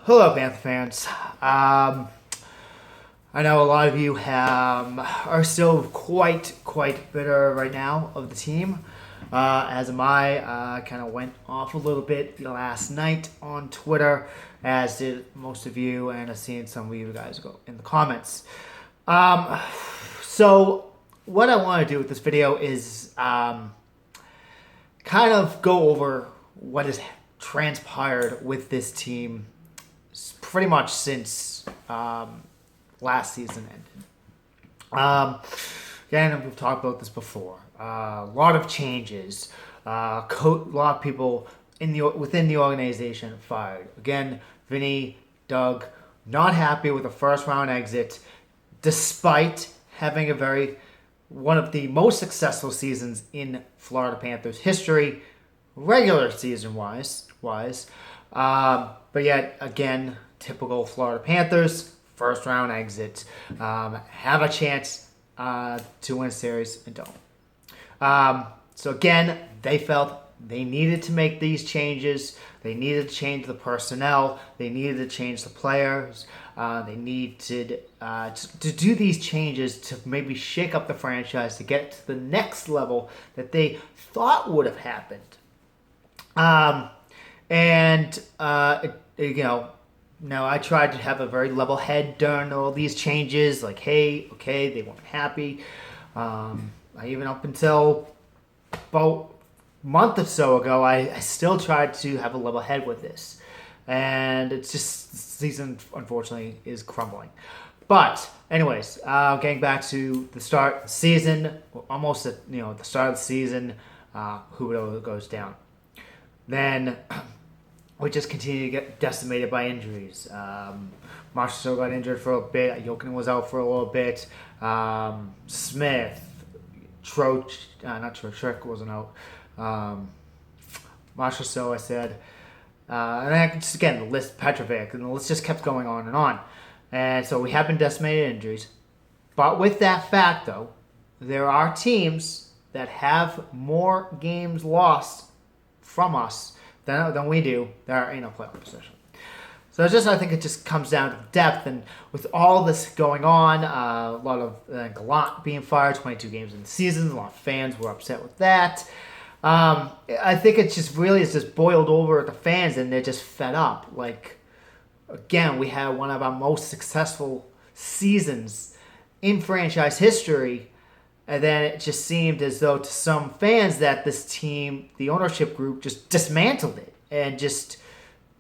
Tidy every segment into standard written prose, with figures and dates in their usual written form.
Hello, Panther fans. I know a lot of you are still quite bitter right now of the team. As am I. Kind of went off a little bit last night on Twitter, as did most of you, and I've seen some of you guys go in the comments. So what I want to do with this video is kind of go over what has transpired with this team pretty much since last season ended. Again, we've talked about this before. A lot of changes. A lot of people within the organization fired. Again, Vinny, Doug, not happy with a first round exit, despite having one of the most successful seasons in Florida Panthers history, regular season wise. But yet again, typical Florida Panthers, first round exit, have a chance to win a series and don't. So again, they felt they needed to make these changes. They needed to change the personnel. They needed to change the players. They needed to do these changes to maybe shake up the franchise to get to the next level that they thought would have happened. Now I tried to have a very level head during all these changes. Like, hey, okay, they weren't happy. Even up until about a month or so ago, I still tried to have a level head with this. And it's just, the season, unfortunately, is crumbling. But, anyways, getting back to the start of the season, almost at the start of the season, Huberdeau goes down. Then we just continue to get decimated by injuries. Marshall got injured for a bit. Jokin was out for a little bit. Smith, Trek wasn't out. Marshall, I said. And then just again, the list, Petrovic, and the list just kept going on and on. And so we have been decimated injuries. But with that fact, though, there are teams that have more games lost from us than we do that are in a playoff position. So I think it just comes down to depth, and with all this going on, a lot of Gallant being fired, 22 games in the season, a lot of fans were upset with that. I think it just really is just boiled over at the fans, and they're just fed up. Like, again, we had one of our most successful seasons in franchise history, and then it just seemed as though to some fans that this team, the ownership group, just dismantled it and just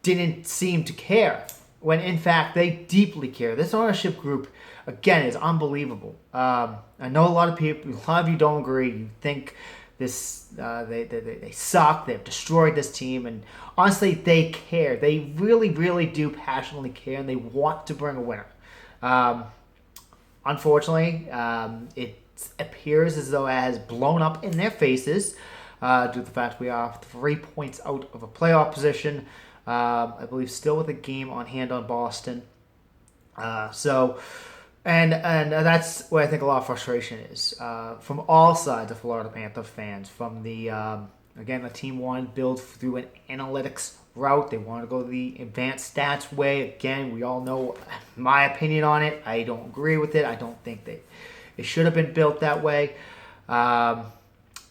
didn't seem to care. When in fact they deeply care. This ownership group, again, is unbelievable. I know a lot of you don't agree. You think this they suck. They've destroyed this team, and honestly, they care. They really do passionately care, and they want to bring a winner. Unfortunately, it appears as though it has blown up in their faces due to the fact we are 3 points out of a playoff position. I believe still with a game on hand on Boston. And that's where I think a lot of frustration is from all sides of Florida Panther fans. From the team wanted to build through an analytics route. They want to go the advanced stats way. Again, we all know my opinion on it. I don't agree with it. I don't think it should have been built that way.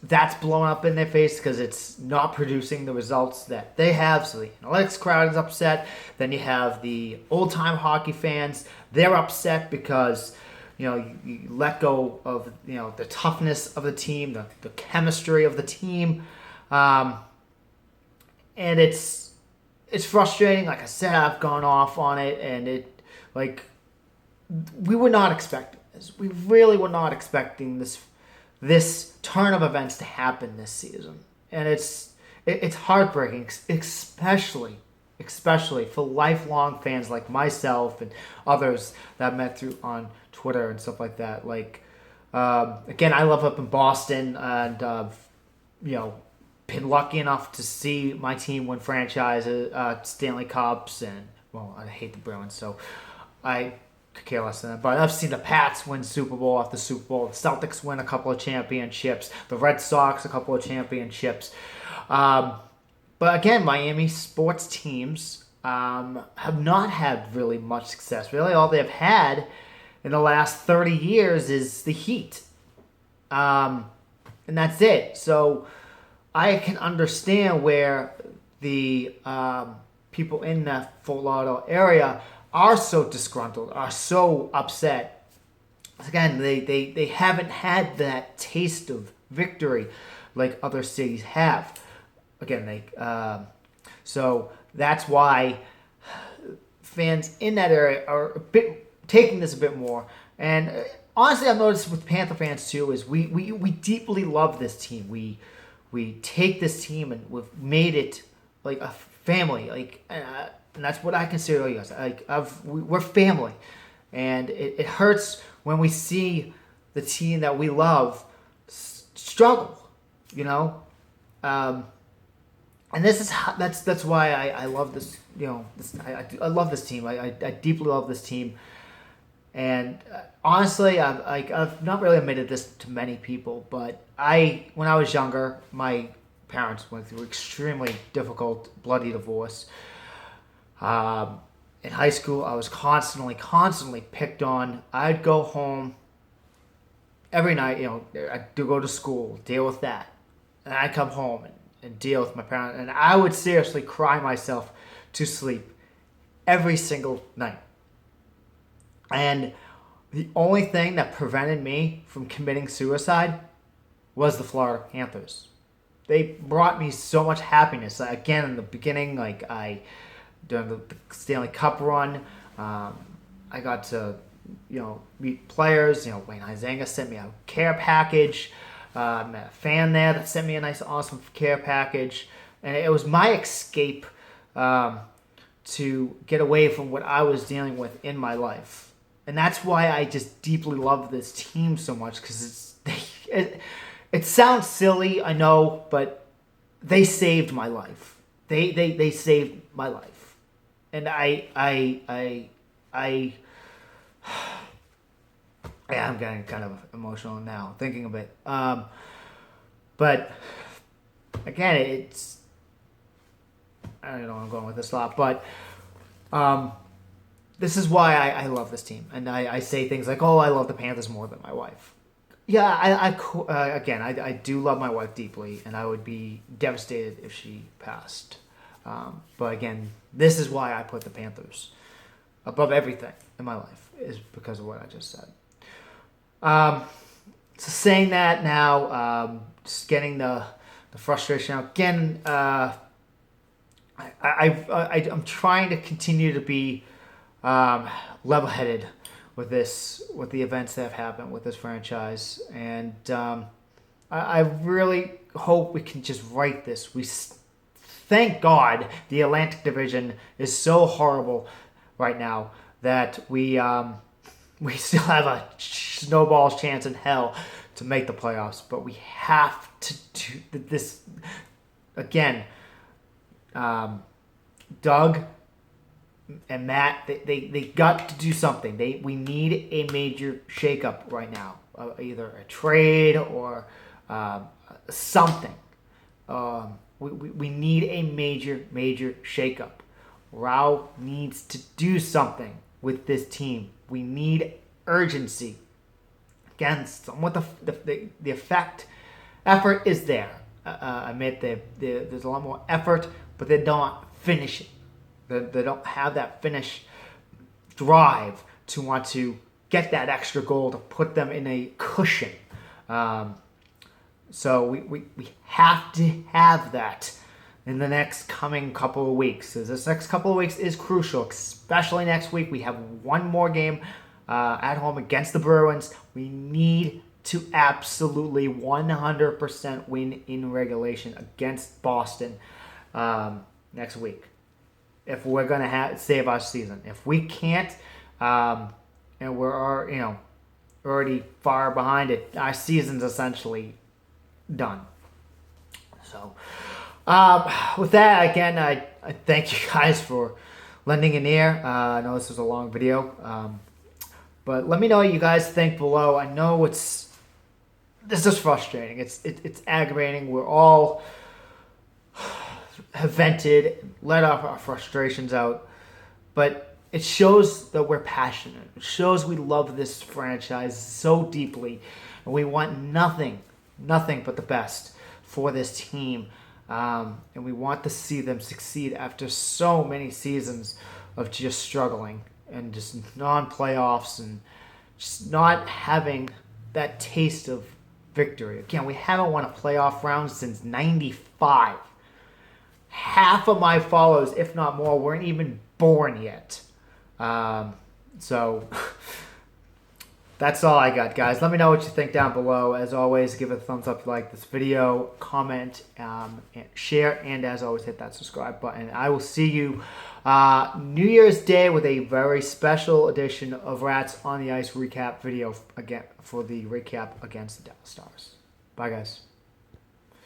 That's blown up in their face because it's not producing the results that they have. So the analytics crowd is upset. Then you have the old-time hockey fans. They're upset because you let go of the toughness of the team, the chemistry of the team, and it's frustrating. Like I said, I've gone off on it, and we were not expecting this. We really were not expecting this turn of events to happen this season, and it's heartbreaking, especially for lifelong fans like myself and others that I've met through on Twitter and stuff like that. Like, again, I live up in Boston, and been lucky enough to see my team win franchises, Stanley Cups, and I hate the Bruins, so I could care less than that. But I've seen the Pats win Super Bowl after Super Bowl. The Celtics win a couple of championships. The Red Sox a couple of championships. But again, Miami sports teams have not had really much success. Really, all they've had in the last 30 years is the Heat. And that's it. So I can understand where the people in the Fort Lauderdale area are so disgruntled, are so upset. Again, they haven't had that taste of victory like other cities have. Again, so that's why fans in that area are a bit taking this a bit more. And honestly, I've noticed with Panther fans too is we deeply love this team. We take this team and we've made it like a family. And that's what I consider you guys. We're family, and it hurts when we see the team that we love struggle. You know. And that's why I love this. I love this team. I deeply love this team. And honestly, I've not really admitted this to many people, but when I was younger, my parents went through extremely difficult, bloody divorce. In high school, I was constantly picked on. I'd go home every night. I'd go to school, deal with that, and I'd come home and deal with my parents, and I would seriously cry myself to sleep every single night. And the only thing that prevented me from committing suicide was the Florida Panthers. They brought me so much happiness. Again, in the beginning, during the Stanley Cup run, I got to, meet players. Wayne Huizenga sent me a care package. I met a fan there that sent me a nice, awesome care package. And it was my escape to get away from what I was dealing with in my life. And that's why I just deeply love this team so much, because it sounds silly, I know, but they saved my life. They saved my life. And I'm getting kind of emotional now thinking of it. But again, I don't know where I'm going with this a lot, but this is why I love this team. And I say things like, oh, I love the Panthers more than my wife. Yeah, I do love my wife deeply, and I would be devastated if she passed. But again, this is why I put the Panthers above everything in my life, is because of what I just said. So saying that now, just getting the frustration out. Again, I'm trying to continue to be level-headed with the events that have happened with this franchise, and I really hope we can just right this. Thank God the Atlantic Division is so horrible right now that we still have a snowball's chance in hell to make the playoffs, but we have to do this again. Doug and Matt, they got to do something. We need a major shakeup right now, either a trade or something. We need a major shakeup. Rao needs to do something with this team. We need urgency. Again, somewhat the effort is there. I admit there's a lot more effort, but they don't finish it. They don't have that finish drive to want to get that extra goal to put them in a cushion. So we have to have that in the next coming couple of weeks. So this next couple of weeks is crucial, especially next week. We have one more game at home against the Bruins. We need to absolutely 100% win in regulation against Boston next week, if we're going to save our season. If we can't, and we're already far behind it, our season's essentially done. So with that, again, I thank you guys for lending an ear. I know this was a long video, but let me know what you guys think below. I know this is frustrating. It's aggravating. We're all have vented, let our frustrations out. But it shows that we're passionate. It shows we love this franchise so deeply. And we want nothing but the best for this team. And we want to see them succeed after so many seasons of just struggling and just non-playoffs and just not having that taste of victory. Again, we haven't won a playoff round since '95. Half of my followers, if not more, weren't even born yet. So that's all I got, guys. Let me know what you think down below. As always, give it a thumbs up if you like this video, comment, and share, and as always, hit that subscribe button. I will see you New Year's Day with a very special edition of Rats on the Ice recap video again for the recap against the Dallas Stars. Bye, guys.